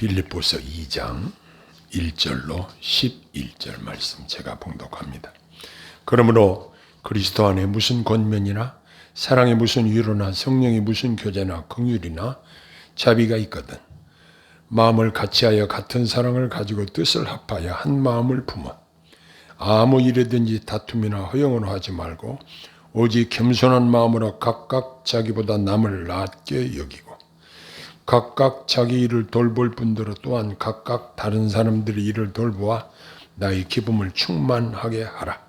빌립보서 2장 1절로 11절 말씀 제가 봉독합니다. 그러므로 그리스도 안에 무슨 권면이나 사랑에 무슨 위로나 성령이 무슨 교제나 긍휼이나 자비가 있거든 마음을 같이하여 같은 사랑을 가지고 뜻을 합하여 한 마음을 품어 아무 일에든지 다툼이나 허영으로 하지 말고 오직 겸손한 마음으로 각각 자기보다 남을 낮게 여기고 각각 자기 일을 돌볼 뿐더러 또한 각각 다른 사람들의 일을 돌보아 나의 기쁨을 충만하게 하라.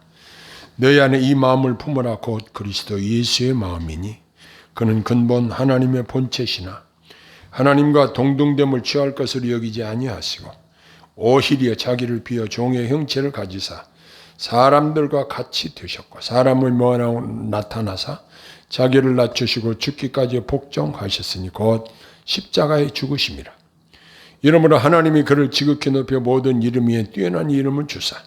너희 안에 이 마음을 품으라. 곧 그리스도 예수의 마음이니 그는 근본 하나님의 본체시나 하나님과 동등됨을 취할 것으로 여기지 아니하시고 오히려 자기를 비어 종의 형체를 가지사 사람들과 같이 되셨고 사람의 모양으로 나타나사 자기를 낮추시고 죽기까지 복종하셨으니 곧 십자가에 죽으심이라. 이러므로 하나님이 그를 지극히 높여 모든 이름 위에 뛰어난 이름을 주사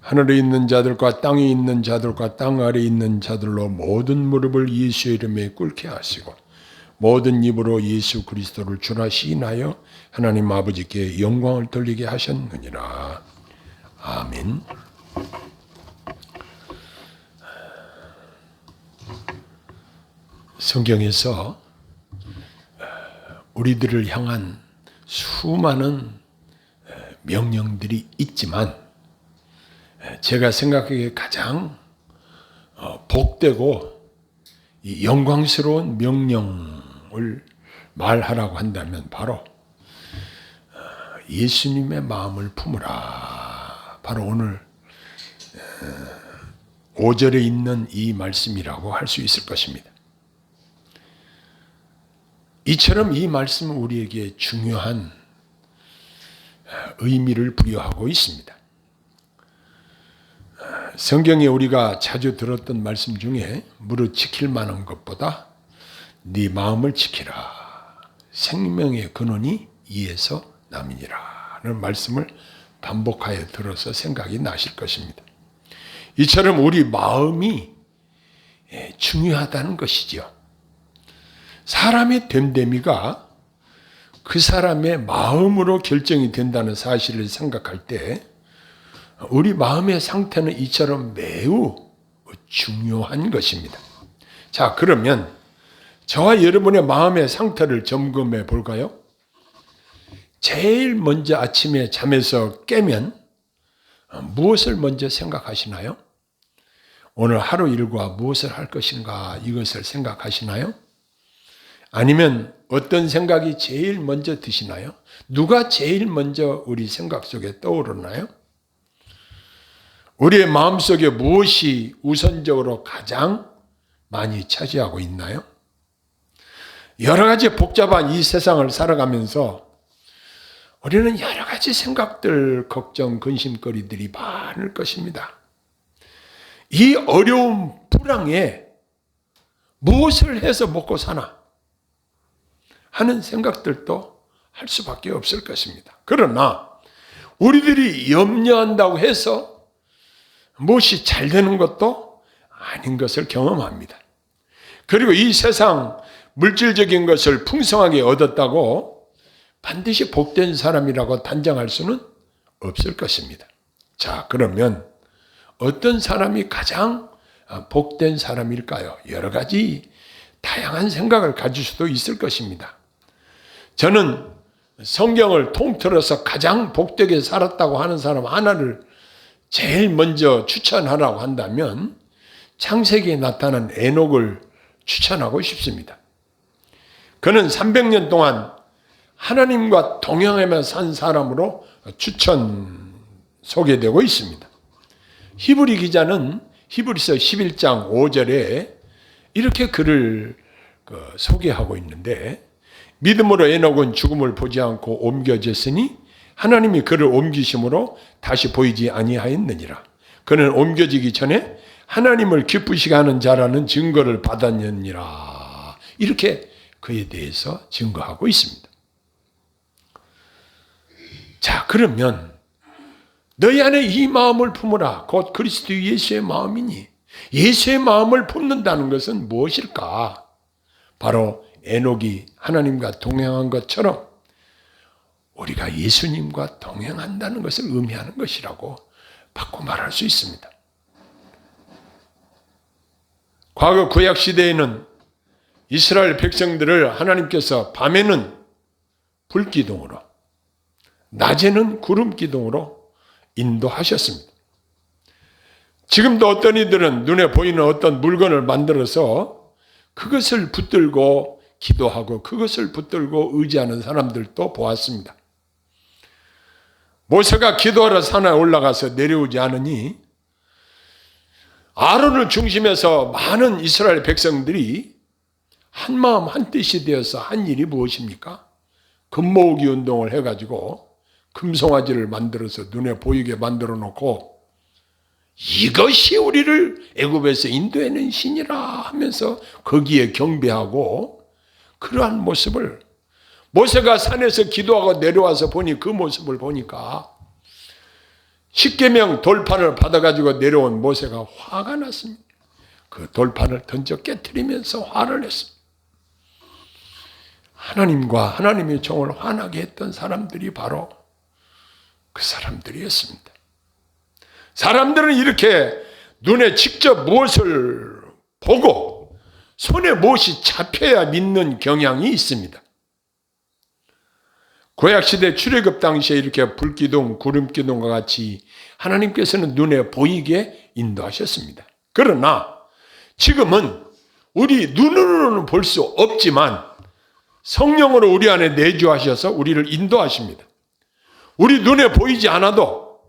하늘에 있는 자들과 땅에 있는 자들과 땅 아래에 있는 자들로 모든 무릎을 예수의 이름에 꿇게 하시고 모든 입으로 예수 그리스도를 주라 시인하여 하나님 아버지께 영광을 돌리게 하셨느니라. 아멘. 성경에서 우리들을 향한 수많은 명령들이 있지만 제가 생각하기에 가장 복되고 영광스러운 명령을 말하라고 한다면 바로 예수님의 마음을 품으라. 바로 오늘 5절에 있는 이 말씀이라고 할 수 있을 것입니다. 이처럼 이 말씀은 우리에게 중요한 의미를 부여하고 있습니다. 성경에 우리가 자주 들었던 말씀 중에 무릇 지킬 만한 것보다 네 마음을 지키라. 생명의 근원이 이에서 남이니라. 라는 말씀을 반복하여 들어서 생각이 나실 것입니다. 이처럼 우리 마음이 중요하다는 것이죠. 사람의 됨됨이가 그 사람의 마음으로 결정이 된다는 사실을 생각할 때 우리 마음의 상태는 이처럼 매우 중요한 것입니다. 자, 그러면 저와 여러분의 마음의 상태를 점검해 볼까요? 제일 먼저 아침에 잠에서 깨면 무엇을 먼저 생각하시나요? 오늘 하루 일과 무엇을 할 것인가 이것을 생각하시나요? 아니면 어떤 생각이 제일 먼저 드시나요? 누가 제일 먼저 우리 생각 속에 떠오르나요? 우리의 마음속에 무엇이 우선적으로 가장 많이 차지하고 있나요? 여러 가지 복잡한 이 세상을 살아가면서 우리는 여러 가지 생각들, 걱정, 근심거리들이 많을 것입니다. 이 어려운 불황에 무엇을 해서 먹고 사나 하는 생각들도 할 수밖에 없을 것입니다. 그러나 우리들이 염려한다고 해서 무엇이 잘 되는 것도 아닌 것을 경험합니다. 그리고 이 세상 물질적인 것을 풍성하게 얻었다고 반드시 복된 사람이라고 단정할 수는 없을 것입니다. 자, 그러면 어떤 사람이 가장 복된 사람일까요? 여러 가지 다양한 생각을 가질 수도 있을 것입니다. 저는 성경을 통틀어서 가장 복되게 살았다고 하는 사람 하나를 제일 먼저 추천하라고 한다면 창세기에 나타난 에녹을 추천하고 싶습니다. 그는 300년 동안 하나님과 동행하며 산 사람으로 소개되고 있습니다. 히브리 기자는 히브리서 11장 5절에 이렇게 그를 소개하고 있는데 믿음으로 에녹은 죽음을 보지 않고 옮겨졌으니 하나님이 그를 옮기심으로 다시 보이지 아니하였느니라. 그는 옮겨지기 전에 하나님을 기쁘시게 하는 자라는 증거를 받았느니라. 이렇게 그에 대해서 증거하고 있습니다. 자, 그러면 너희 안에 이 마음을 품으라. 곧 그리스도 예수의 마음이니 예수의 마음을 품는다는 것은 무엇일까? 바로 에녹이 하나님과 동행한 것처럼 우리가 예수님과 동행한다는 것을 의미하는 것이라고 바꿔 말할 수 있습니다. 과거 구약 시대에는 이스라엘 백성들을 하나님께서 밤에는 불기둥으로, 낮에는 구름기둥으로 인도하셨습니다. 지금도 어떤 이들은 눈에 보이는 어떤 물건을 만들어서 그것을 붙들고 기도하고 그것을 붙들고 의지하는 사람들도 보았습니다. 모세가 기도하러 산에 올라가서 내려오지 않으니 아론을 중심해서 많은 이스라엘 백성들이 한마음 한뜻이 되어서 한 일이 무엇입니까? 금모으기 운동을 해가지고 금송아지를 만들어서 눈에 보이게 만들어 놓고 이것이 우리를 애굽에서 인도해낸 신이라 하면서 거기에 경배하고, 그러한 모습을 모세가 산에서 기도하고 내려와서 보니 그 모습을 보니까 십계명 돌판을 받아가지고 내려온 모세가 화가 났습니다. 그 돌판을 던져 깨트리면서 화를 냈습니다. 하나님과 하나님의 종을 화나게 했던 사람들이 바로 그 사람들이었습니다. 사람들은 이렇게 눈에 직접 무엇을 보고 손에 무엇이 잡혀야 믿는 경향이 있습니다. 구약시대 출애굽 당시에 이렇게 불기둥, 구름기둥과 같이 하나님께서는 눈에 보이게 인도하셨습니다. 그러나 지금은 우리 눈으로는 볼 수 없지만 성령으로 우리 안에 내주하셔서 우리를 인도하십니다. 우리 눈에 보이지 않아도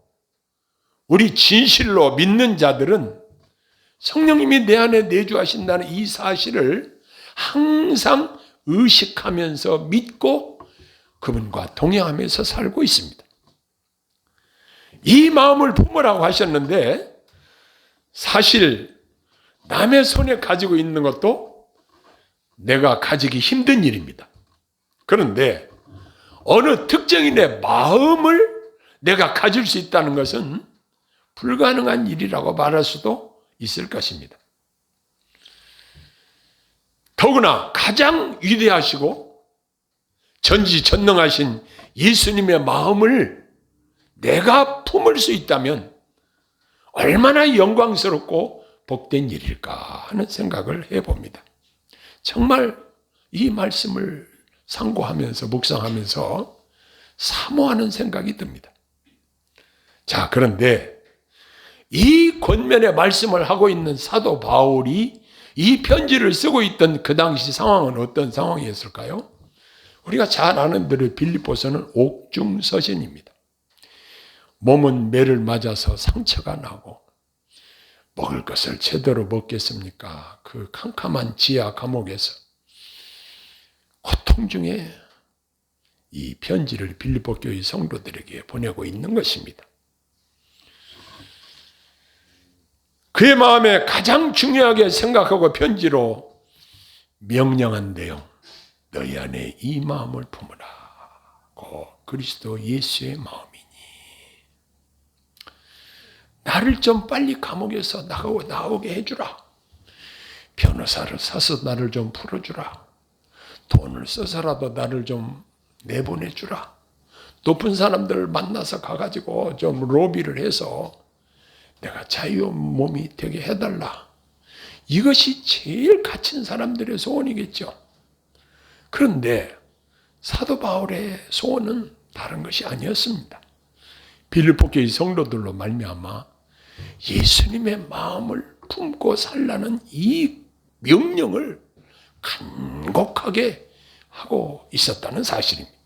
우리 진실로 믿는 자들은 성령님이 내 안에 내주하신다는 이 사실을 항상 의식하면서 믿고 그분과 동행하면서 살고 있습니다. 이 마음을 품으라고 하셨는데 사실 남의 손에 가지고 있는 것도 내가 가지기 힘든 일입니다. 그런데 어느 특정인의 마음을 내가 가질 수 있다는 것은 불가능한 일이라고 말할 수도 있을 것입니다. 더구나 가장 위대하시고 전지전능하신 예수님의 마음을 내가 품을 수 있다면 얼마나 영광스럽고 복된 일일까 하는 생각을 해봅니다. 정말 이 말씀을 상고하면서 묵상하면서 사모하는 생각이 듭니다. 자, 그런데 이 권면의 말씀을 하고 있는 사도 바울이 이 편지를 쓰고 있던 그 당시 상황은 어떤 상황이었을까요? 우리가 잘 아는 대로 빌립보서는 옥중서신입니다. 몸은 매를 맞아서 상처가 나고 먹을 것을 제대로 먹겠습니까? 그 캄캄한 지하 감옥에서 고통 중에 이 편지를 빌립보 교회 성도들에게 보내고 있는 것입니다. 그의 마음에 가장 중요하게 생각하고 편지로 명령한 내용, 너희 안에 이 마음을 품으라고, 그리스도 예수의 마음이니 나를 좀 빨리 감옥에서 나오게 해주라. 변호사를 사서 나를 좀 풀어주라. 돈을 써서라도 나를 좀 내보내주라. 높은 사람들을 만나서 가가지고 좀 로비를 해서 내가 자유로운 몸이 되게 해달라. 이것이 제일 갇힌 사람들의 소원이겠죠. 그런데 사도 바울의 소원은 다른 것이 아니었습니다. 빌립보 교회 성도들로 말미암아 예수님의 마음을 품고 살라는 이 명령을 간곡하게 하고 있었다는 사실입니다.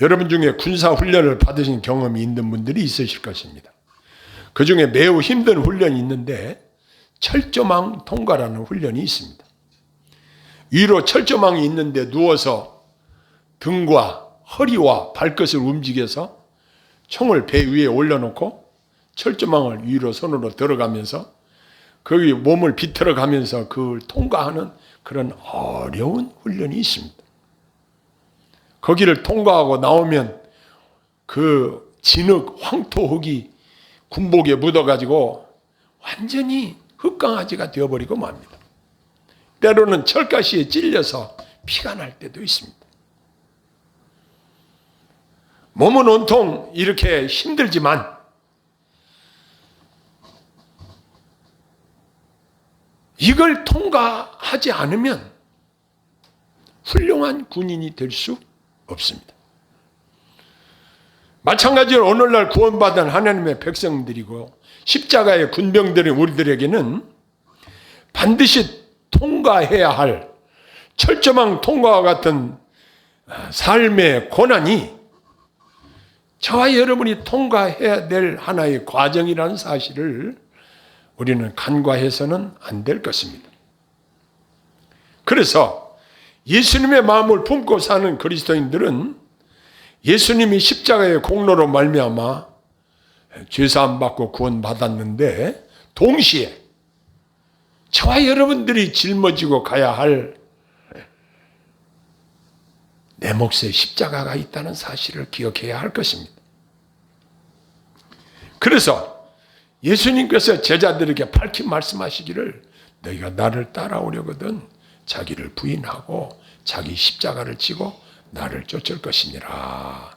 여러분 중에 군사훈련을 받으신 경험이 있는 분들이 있으실 것입니다. 그 중에 매우 힘든 훈련이 있는데 철조망 통과라는 훈련이 있습니다. 위로 철조망이 있는데 누워서 등과 허리와 발끝을 움직여서 총을 배 위에 올려놓고 철조망을 위로 손으로 들어가면서 거기 몸을 비틀어가면서 그걸 통과하는 그런 어려운 훈련이 있습니다. 거기를 통과하고 나오면 그 진흙, 황토흙이 군복에 묻어가지고 완전히 흙강아지가 되어버리고 맙니다. 때로는 철가시에 찔려서 피가 날 때도 있습니다. 몸은 온통 이렇게 힘들지만 이걸 통과하지 않으면 훌륭한 군인이 될 수 없습니다. 마찬가지로 오늘날 구원받은 하나님의 백성들이고 십자가의 군병들인 우리들에게는 반드시 통과해야 할 철저망 통과와 같은 삶의 고난이 저와 여러분이 통과해야 될 하나의 과정이라는 사실을 우리는 간과해서는 안 될 것입니다. 그래서 예수님의 마음을 품고 사는 그리스도인들은 예수님이 십자가의 공로로 말미암아 죄사함 받고 구원받았는데 동시에 저와 여러분들이 짊어지고 가야 할 내 몫에 십자가가 있다는 사실을 기억해야 할 것입니다. 그래서 예수님께서 제자들에게 밝히 말씀하시기를 너희가 나를 따라오려거든 자기를 부인하고 자기 십자가를 지고 나를 쫓을 것이니라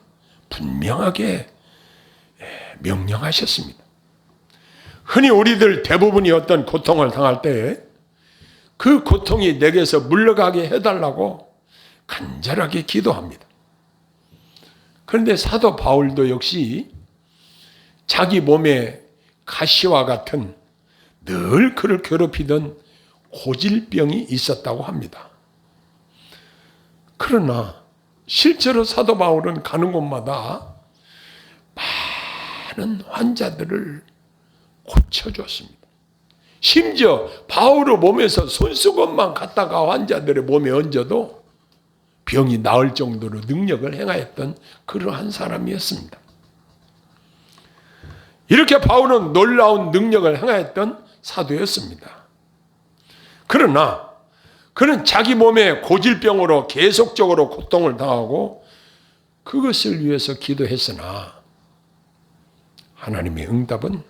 분명하게 명령하셨습니다. 흔히 우리들 대부분이 어떤 고통을 당할 때 그 고통이 내게서 물러가게 해달라고 간절하게 기도합니다. 그런데 사도 바울도 역시 자기 몸에 가시와 같은 늘 그를 괴롭히던 고질병이 있었다고 합니다. 그러나 실제로 사도 바울은 가는 곳마다 많은 환자들을 고쳐줬습니다. 심지어 바울의 몸에서 손수건만 갖다가 환자들의 몸에 얹어도 병이 나을 정도로 능력을 행하였던 그러한 사람이었습니다. 이렇게 바울은 놀라운 능력을 행하였던 사도였습니다. 그러나 그는 자기 몸의 고질병으로 계속적으로 고통을 당하고 그것을 위해서 기도했으나 하나님의 응답은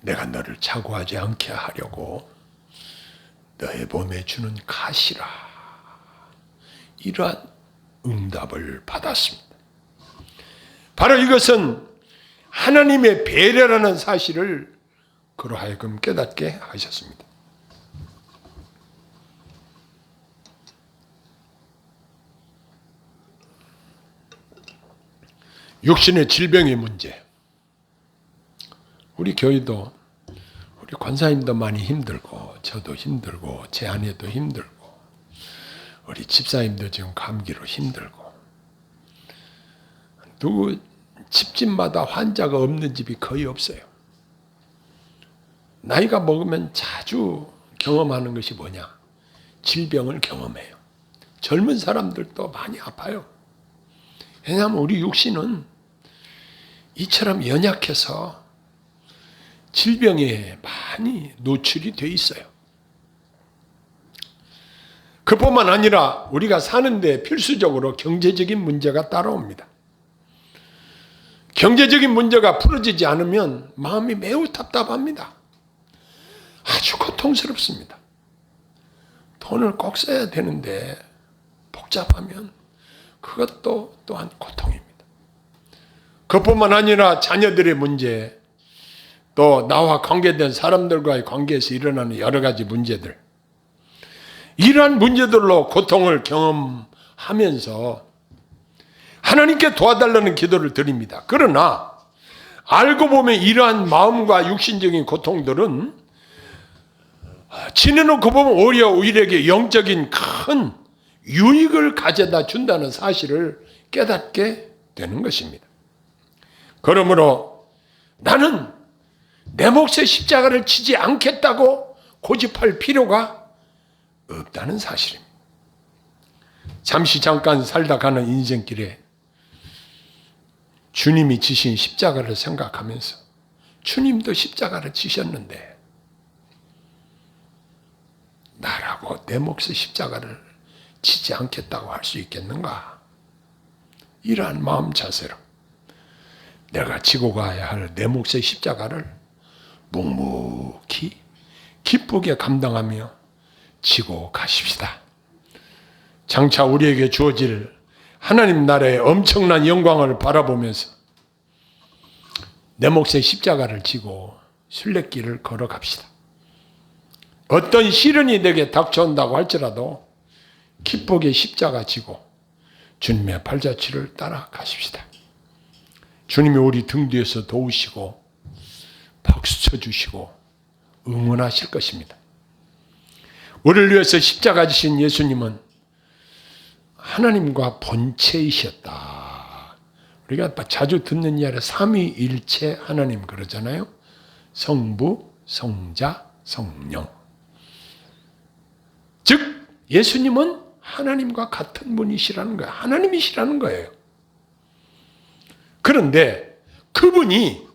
내가 너를 자고하지 않게 하려고 너의 몸에 주는 가시라 이러한 응답을 받았습니다. 바로 이것은 하나님의 배려라는 사실을 그로 하여금 깨닫게 하셨습니다. 육신의 질병의 문제. 우리 교회도 우리 권사님도 많이 힘들고 저도 힘들고 제 아내도 힘들고 우리 집사님도 지금 감기로 힘들고 누구 집집마다 환자가 없는 집이 거의 없어요. 나이가 먹으면 자주 경험하는 것이 뭐냐? 질병을 경험해요. 젊은 사람들도 많이 아파요. 왜냐하면 우리 육신은 이처럼 연약해서 질병에 많이 노출이 돼 있어요. 그뿐만 아니라 우리가 사는데 필수적으로 경제적인 문제가 따라옵니다. 경제적인 문제가 풀어지지 않으면 마음이 매우 답답합니다. 아주 고통스럽습니다. 돈을 꼭 써야 되는데 복잡하면 그것도 또한 고통입니다. 그뿐만 아니라 자녀들의 문제, 또 나와 관계된 사람들과의 관계에서 일어나는 여러 가지 문제들, 이러한 문제들로 고통을 경험하면서 하나님께 도와달라는 기도를 드립니다. 그러나 알고 보면 이러한 마음과 육신적인 고통들은 지내놓고 보면 오히려 우리에게 영적인 큰 유익을 가져다 준다는 사실을 깨닫게 되는 것입니다. 그러므로 나는 내 몫의 십자가를 지지 않겠다고 고집할 필요가 없다는 사실입니다. 잠깐 살다 가는 인생길에 주님이 지신 십자가를 생각하면서 주님도 십자가를 지셨는데 나라고 내 몫의 십자가를 지지 않겠다고 할 수 있겠는가? 이러한 마음 자세로 내가 지고 가야 할 내 몫의 십자가를 묵묵히 기쁘게 감당하며 지고 가십시다. 장차 우리에게 주어질 하나님 나라의 엄청난 영광을 바라보면서 내 몫의 십자가를 지고 순례길을 걸어갑시다. 어떤 시련이 내게 닥쳐온다고 할지라도 기쁘게 십자가 지고 주님의 발자취를 따라가십시다. 주님이 우리 등 뒤에서 도우시고 박수 쳐주시고 응원하실 것입니다. 우리를 위해서 십자가 지신 예수님은 하나님과 본체이셨다. 우리가 자주 듣는 이야기 삼위일체 하나님 그러잖아요. 성부, 성자, 성령. 즉 예수님은 하나님과 같은 분이시라는 거예요. 하나님이시라는 거예요. 그런데 그분이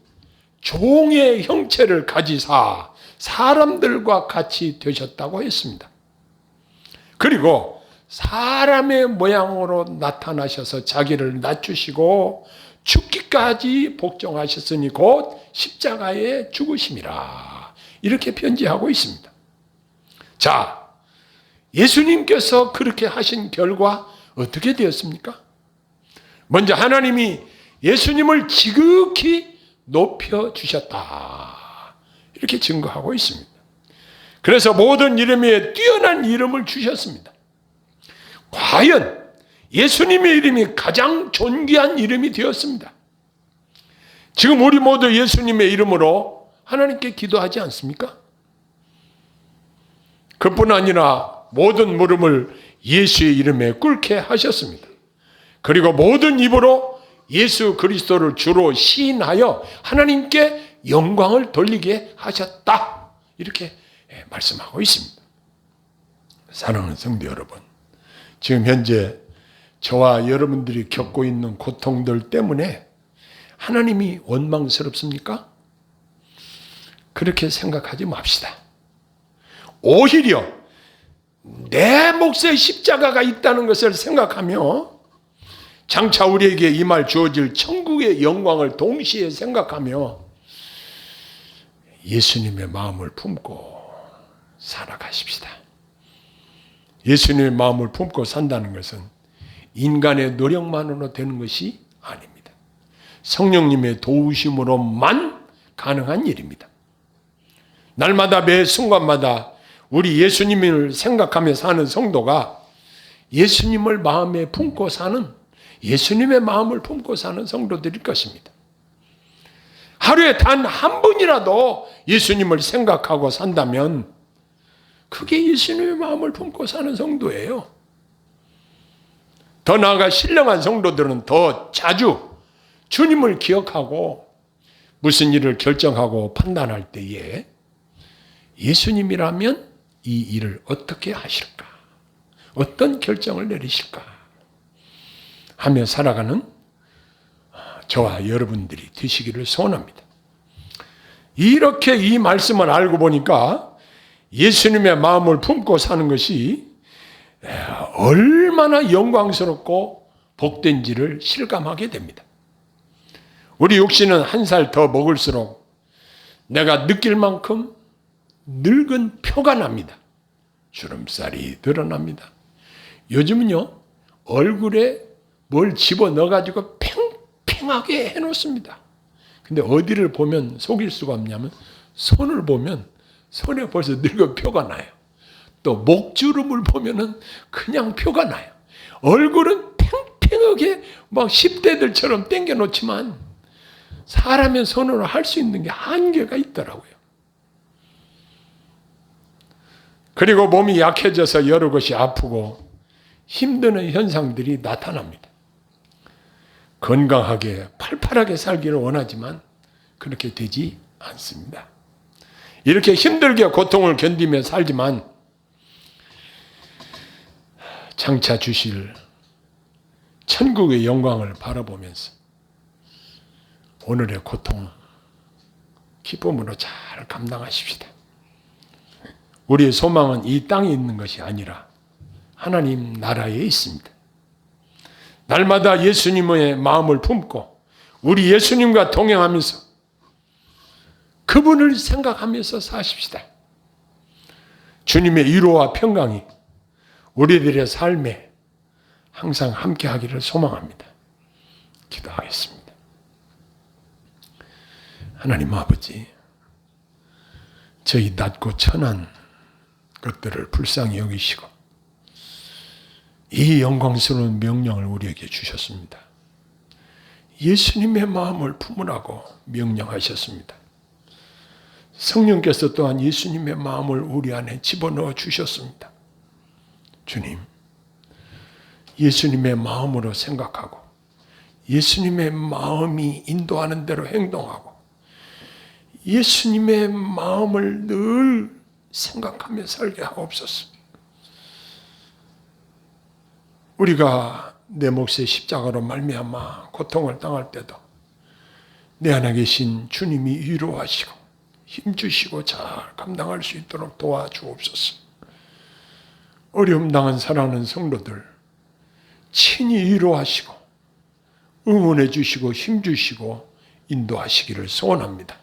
종의 형체를 가지사 사람들과 같이 되셨다고 했습니다. 그리고 사람의 모양으로 나타나셔서 자기를 낮추시고 죽기까지 복종하셨으니 곧 십자가에 죽으심이라. 이렇게 편지하고 있습니다. 자, 예수님께서 그렇게 하신 결과 어떻게 되었습니까? 먼저 하나님이 예수님을 지극히 높여주셨다. 이렇게 증거하고 있습니다. 그래서 모든 이름 위에 뛰어난 이름을 주셨습니다. 과연 예수님의 이름이 가장 존귀한 이름이 되었습니다. 지금 우리 모두 예수님의 이름으로 하나님께 기도하지 않습니까? 그뿐 아니라 모든 물음을 예수의 이름에 꿇게 하셨습니다. 그리고 모든 입으로 예수 그리스도를 주로 시인하여 하나님께 영광을 돌리게 하셨다. 이렇게 말씀하고 있습니다. 사랑하는 성도 여러분, 지금 현재 저와 여러분들이 겪고 있는 고통들 때문에 하나님이 원망스럽습니까? 그렇게 생각하지 맙시다. 오히려 내 몫에 십자가가 있다는 것을 생각하며 장차 우리에게 임할 주어질 천국의 영광을 동시에 생각하며 예수님의 마음을 품고 살아가십시다. 예수님의 마음을 품고 산다는 것은 인간의 노력만으로 되는 것이 아닙니다. 성령님의 도우심으로만 가능한 일입니다. 날마다 매 순간마다 우리 예수님을 생각하며 사는 성도가 예수님을 마음에 품고 사는, 예수님의 마음을 품고 사는 성도들일 것입니다. 하루에 단 한 번이라도 예수님을 생각하고 산다면 그게 예수님의 마음을 품고 사는 성도예요. 더 나아가 신령한 성도들은 더 자주 주님을 기억하고 무슨 일을 결정하고 판단할 때에 예수님이라면 이 일을 어떻게 하실까? 어떤 결정을 내리실까? 하며 살아가는 저와 여러분들이 되시기를 소원합니다. 이렇게 이 말씀을 알고 보니까 예수님의 마음을 품고 사는 것이 얼마나 영광스럽고 복된지를 실감하게 됩니다. 우리 육신은 한 살 더 먹을수록 내가 느낄 만큼 늙은 표가 납니다. 주름살이 드러납니다. 요즘은요, 얼굴에 뭘 집어넣어가지고 팽팽하게 해놓습니다. 근데 어디를 보면 속일 수가 없냐면 손을 보면 손에 벌써 늙은 표가 나요. 또 목주름을 보면은 그냥 표가 나요. 얼굴은 팽팽하게 막 10대들처럼 당겨놓지만 사람의 손으로 할 수 있는 게 한계가 있더라고요. 그리고 몸이 약해져서 여러 것이 아프고 힘드는 현상들이 나타납니다. 건강하게 팔팔하게 살기를 원하지만 그렇게 되지 않습니다. 이렇게 힘들게 고통을 견디며 살지만 장차 주실 천국의 영광을 바라보면서 오늘의 고통 기쁨으로 잘 감당하십시다. 우리의 소망은 이 땅에 있는 것이 아니라 하나님 나라에 있습니다. 날마다 예수님의 마음을 품고 우리 예수님과 동행하면서 그분을 생각하면서 사십시다. 주님의 위로와 평강이 우리들의 삶에 항상 함께 하기를 소망합니다. 기도하겠습니다. 하나님 아버지, 저희 낮고 천한 것들을 불쌍히 여기시고 이 영광스러운 명령을 우리에게 주셨습니다. 예수님의 마음을 품으라고 명령하셨습니다. 성령께서 또한 예수님의 마음을 우리 안에 집어넣어 주셨습니다. 주님, 예수님의 마음으로 생각하고 예수님의 마음이 인도하는 대로 행동하고 예수님의 마음을 늘 생각하며 살게 하옵소서. 우리가 내 몫의 십자가로 말미암아 고통을 당할 때도 내 안에 계신 주님이 위로하시고 힘주시고 잘 감당할 수 있도록 도와주옵소서. 어려움 당한 사랑하는 성도들 친히 위로하시고 응원해 주시고 힘주시고 인도하시기를 소원합니다.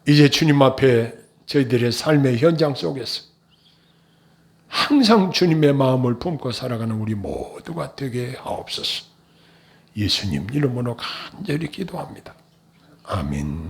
이제 주님 앞에 저희들의 삶의 현장 속에서 항상 주님의 마음을 품고 살아가는 우리 모두가 되게 하옵소서. 예수님 이름으로 간절히 기도합니다. 아멘.